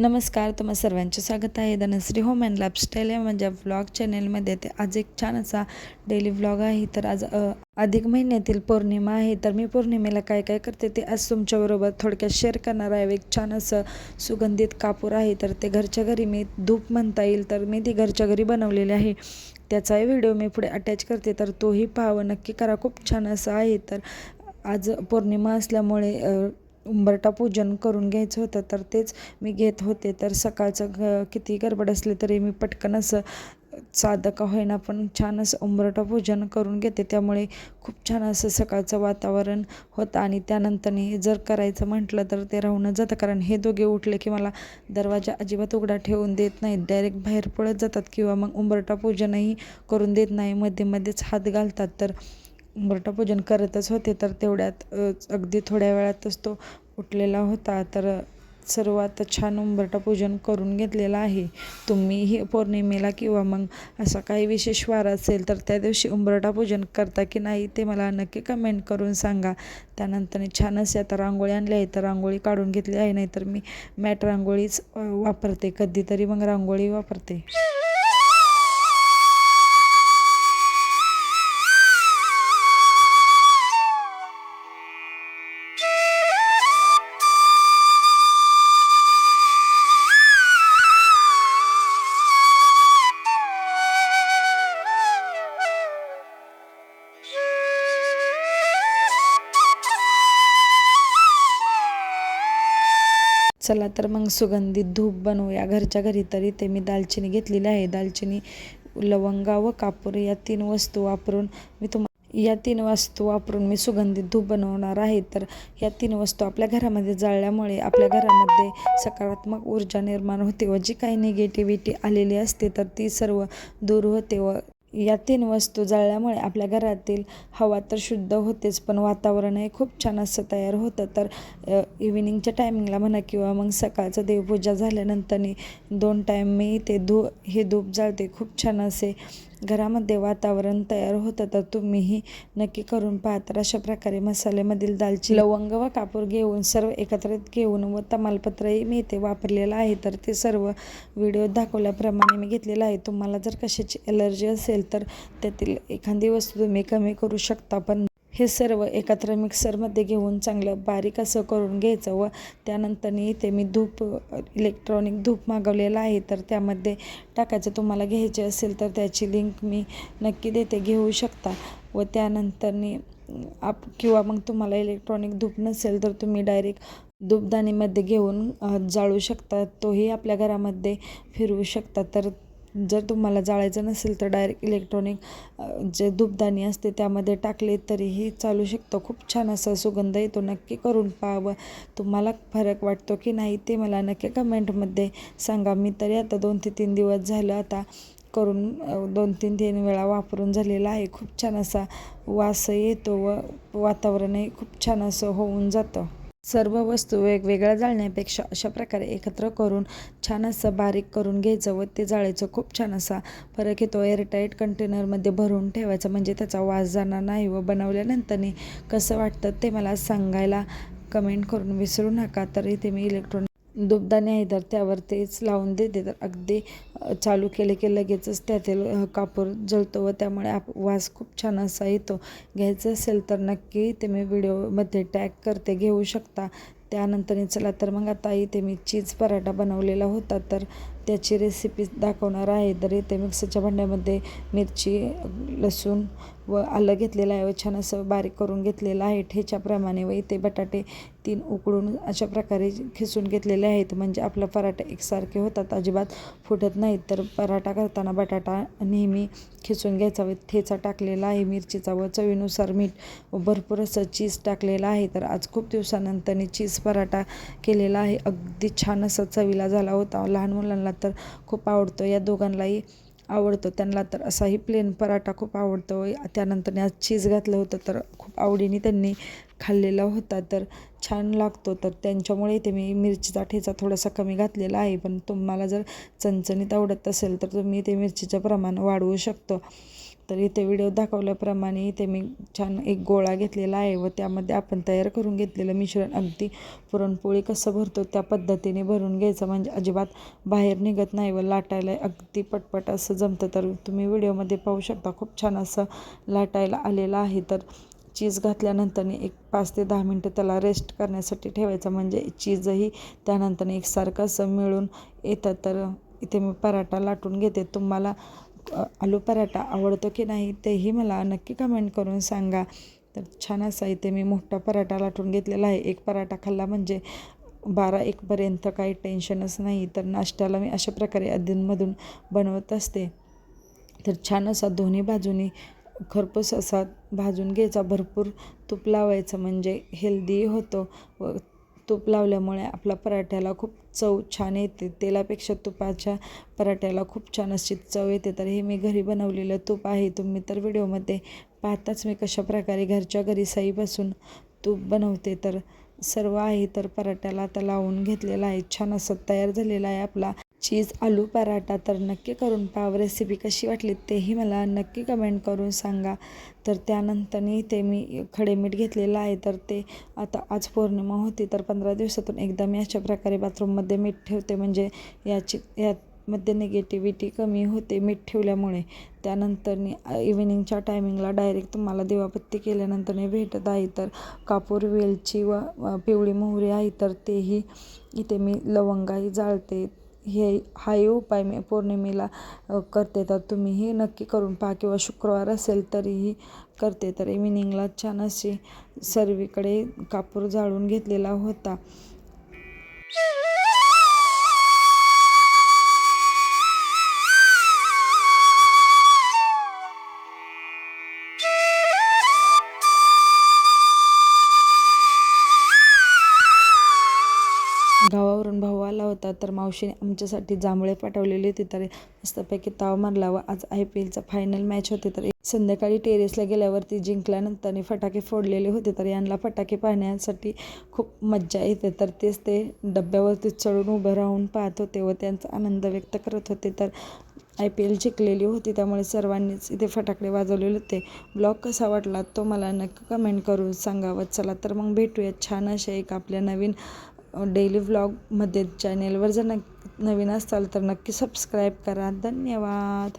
नमस्कार, तुम्हा सर्वांचे स्वागत आहे धनश्री होम अँड लाईफस्टाईल या माझ्या व्लॉग चॅनेलमध्ये. ते आज एक छान असा डेली व्लॉग आहे. तर आज अधिक महिन्यातील पौर्णिमा आहे. तर मी पौर्णिमेला काय काय करते ते आज तुमच्याबरोबर थोडक्यात शेअर करणार आहे. एक छान असं सुगंधित कापूर आहे, तर ते घरच्या घरी मी धूप म्हणता येईल तर मी ती घरच्या घरी बनवलेली आहे. त्याचाही व्हिडिओ मी पुढे अटॅच करते, तर तोही पाहावं नक्की करा. खूप छान असं आहे. तर आज पौर्णिमा असल्यामुळे उंबरठा पूजन करून घ्यायचं होतं, तर तेच मी घेत होते. तर सकाळचं किती गडबड असली तरी मी पटकन असं साधं का होईना पण छान असं उंबरठा पूजन करून घेते. त्यामुळे खूप छान असं सकाळचं वातावरण होतं. आणि त्यानंतरनी जर करायचं म्हटलं तर ते राहूनच जातं, कारण हे दोघे उठले की मला दरवाजा अजिबात उघडा ठेवून देत नाहीत. डायरेक्ट बाहेर पळत जातात किंवा मग उंबरठा पूजनही करून देत नाही, मध्ये मध्येच हात घालतात. तर उंबरठा पूजन करतच होते, तर तेवढ्यात अगदी थोड्या वेळातच तो उठलेला होता. तर सर्व आता छान उंबरठा पूजन करून घेतलेलं आहे. तुम्हीही पौर्णिमेला किंवा मग असा काही विशेष वार असेल तर त्या दिवशी उंबरठा पूजन करता की नाही ते मला नक्की कमेंट करून सांगा. त्यानंतर छान असे आता रांगोळी आणली आहे, तर रांगोळी काढून घेतली आहे. नाहीतर मी मॅट रांगोळीच वापरते, कधीतरी मग रांगोळी वापरते. चला तर मग सुगंधित धूप बनवूया घरच्या घरी. तरी ते मी दालचिनी घेतलेली आहे. दालचिनी, लवंगा व कापूर या तीन वस्तू वापरून मी सुगंधित धूप बनवणार आहे. तर या तीन वस्तू आपल्या घरामध्ये जाळल्यामुळे आपल्या घरामध्ये सकारात्मक ऊर्जा निर्माण होते व जी काही निगेटिव्हिटी आलेली असते तर ती सर्व दूर होते. व या तीन वस्तू जाळल्यामुळे आपल्या घरातील हवा तर शुद्ध होतेच, पण वातावरणही खूप छान असं तयार होतं. तर इव्हिनिंगच्या टायमिंगला म्हणा किंवा मग सकाळचं देवपूजा झाल्यानंतरनी 2 टाईम मी ते हे धूप जाळते. खूप छान असे घरामध्ये वातावरण तयार होतं. तर तुम्हीही नक्की करून पहा. तर अशा प्रकारे मसाल्यामधील दालचिनी, लवंग व कापूर घेऊन सर्व एकत्रित घेऊन व तमालपत्रही मी इथे वापरलेलं आहे. तर ते सर्व व्हिडिओ दाखवल्याप्रमाणे मी घेतलेलं आहे. तुम्हाला जर कशाची एलर्जी असेल तर त्यातील एखादी वस्तू तुम्ही कमी करू शकता. पण हे सर्व एकत्र मिक्सरमध्ये घेऊन चांगलं बारीक असं करून घ्यायचं. व त्यानंतरनी इथे मी इलेक्ट्रॉनिक धूप मागवलेलं आहे, तर त्यामध्ये टाकायचं. तुम्हाला घ्यायचे असेल तर त्याची लिंक मी नक्की देते, घेऊ शकता. व त्यानंतरनी किंवा मग तुम्हाला इलेक्ट्रॉनिक धूप नसेल तर तुम्ही डायरेक्ट धूपदाणीमध्ये घेऊन जाळू शकता. तोही आपल्या घरामध्ये फिरवू शकता. तर जर तुम्हाला जाळायचं नसेल तर डायरेक्ट इलेक्ट्रॉनिक जे धूपदाणी असते त्यामध्ये टाकले तरीही चालू शकतं. खूप छान असा सुगंध येतो. नक्की करून पाहावं. तुम्हाला फरक वाटतो की नाही ते मला नक्की कमेंटमध्ये सांगा. मी तरी आता 2 ते 3 दिवस झालं आता करून 2-3 वेळा वापरून झालेला आहे. खूप छान असा वासही येतो व वातावरणही खूप छान असं होऊन जातं. सर्व वस्तू वेगवेगळ्या जाळण्यापेक्षा अशा प्रकारे एकत्र करून छान असं बारीक करून घ्यायचं व ते जाळायचं. खूप छान असा फरक येतो. एअरटाईट कंटेनरमध्ये भरून ठेवायचं, म्हणजे त्याचा वास जाणार नाही. व बनवल्यानंतरनी कसं वाटतं ते मला सांगायला कमेंट करून विसरू नका. तर इथे मी इलेक्ट्रॉनिक धूपदाणी आहे तर त्यावर तेच लावून देते. तर अगदी चालू केले की लगेचच त्यातील कापूर जळतो व त्यामुळे वास खूप छान असा येतो. घ्यायचं असेल तर नक्की ते मी व्हिडिओमध्ये टॅग करते, घेऊ शकता. त्यानंतर चला तर मग आता इथे मी चीज पराठा बनवलेला होता, तर त्याची रेसिपी दाखवणार आहे. तर इथे मिक्सरच्या भांड्यामध्ये मिरची, लसूण व आलं घेतलेलं आहे व छान असं बारीक करून घेतलेलं आहे ठेच्याप्रमाणे. व इथे बटाटे 3 उकडून अशा प्रकारे खिसून घेतलेले आहेत, म्हणजे आपला पराठा एकसारखे होतात, अजिबात फुटत नाहीत. तर पराठा करताना बटाटा नेहमी खिसून घ्यायचा व ठेचा टाकलेला आहे मिरचीचा व चवीनुसार मीठ व भरपूर असं चीज टाकलेलं आहे. तर आज खूप दिवसानंतर चीज पराठा केलेला आहे. अगदी छान असा चवीला झाला होता. लहान मुलांना तर खूप आवडतो, या दोघांनाही आवडतो. त्यांना तर असाही प्लेन पराठा खूप आवडतो. त्यानंतर आज चीज घातलं होतं तर खूप आवडीने त्यांनी खाल्लेला होता. तर छान लागतो. तर त्यांच्यामुळे इथे मी मिरचीचा ठेचा थोडासा कमी घातलेला आहे. पण तुम्हाला जर चणचणीत आवडत असेल तर तुम्ही ते मिरचीचं प्रमाण वाढवू शकतो. तर इथे व्हिडिओ दाखवल्याप्रमाणे इथे मी छान एक गोळा घेतलेला आहे व त्यामध्ये आपण तयार करून घेतलेलं मिश्रण अगदी पुरणपोळी कसं भरतो त्या पद्धतीने भरून घ्यायचं, म्हणजे अजिबात बाहेर निघत नाही व लाटायला अगदी पटपट असं जमतं. तर तुम्ही व्हिडिओमध्ये पाहू शकता खूप छान असं लाटायला आलेलं आहे. तर चीज घातल्यानंतर एक 5 ते 10 मिनटं त्याला रेस्ट करण्यासाठी ठेवायचं, म्हणजे चीजही त्यानंतर एकसारखं असं मिळून येतं. तर इथे मी पराठा लाटून घेते. तुम्हाला आलू पराठा आवडतो की नाही तेही मला नक्की कमेंट करून सांगा. तर छान असा इथे मी मोठा पराठा लाटून घेतलेला आहे. एक पराठा खाल्ला म्हणजे 12-1 पर्यंत काही टेन्शनच नाही. तर नाश्त्याला मी अशा प्रकारे अधूनमधून बनवत असते. तर छान असा दोन्ही बाजूनी खरपूस असा भाजून घ्यायचा, भरपूर तूप लावायचं म्हणजे हेल्दी होतो व तूप लावल्यामुळे आपला पराठ्याला खूप चव छान येते. तेलापेक्षा तुपाच्या पराठ्याला खूप छान अशी चव येते. तर हे मी घरी बनवलेलं तूप आहे. तुम्ही तर व्हिडिओमध्ये पाहताच मी कशाप्रकारे घरच्या घरी साईपासून तूप बनवते. तर सर्व आहे तर पराठ्याला आता लावून घेतलेला आहे. छान असं तयार झालेला आहे आपला चीज आलू पराठा. तर नक्की करून पहा. रेसिपी कशी वाटली तेही मला नक्की कमेंट करून सांगा. तर त्यानंतरनी ते मी खडे मीठ घेतलेलं आहे. तर ते आता आज पौर्णिमा होती तर 15 दिवसातून एकदा मी अशा प्रकारे बाथरूममध्ये मीठ ठेवते, म्हणजे यामध्ये निगेटिव्हिटी कमी होते मीठ ठेवल्यामुळे. त्यानंतरनी इव्हिनिंगच्या टायमिंगला डायरेक्ट तुम्हाला दिवाबत्ती केल्यानंतर भेटत आहे. तर कापूर, वेलची व पिवळी मोहरी आहे तर तेही इथे मी लवंगाही जाळते. हाही उपाय मी पौर्णिमेला करते. तर तुम्हीही नक्की करून पहा, किंवा शुक्रवार असेल तरीही करते. तर इव्हिनिंगला छान अशी सर्वीकडे कापूर जाळून घेतलेला होता. गावावरून भाऊ आला होता तर मावशीने आमच्यासाठी जांभळे पाठवलेले होते. तर मस्तपैकी ताव मारला व आज IPLचा फायनल मॅच होते. तर संध्याकाळी टेरेसला गेल्यावरती जिंकल्यानंतर फटाके फोडलेले होते. तर यांना फटाके पाहण्यासाठी खूप मज्जा येते. तर तेच ते डब्यावरती चढून उभं राहून पाहत होते व त्यांचा आनंद व्यक्त करत होते. तर IPL जिंकलेली होती त्यामुळे सर्वांनीच इथे फटाकडे वाजवलेले होते. ब्लॉग कसा वाटला तो मला नक्की कमेंट करून सांगावं. चला तर मग भेटूया छान अशा एक आपल्या नवीन डेली व्लॉगमध्ये. चॅनेलवर जर नवीन असाल तर नक्की सबस्क्राईब करा. धन्यवाद.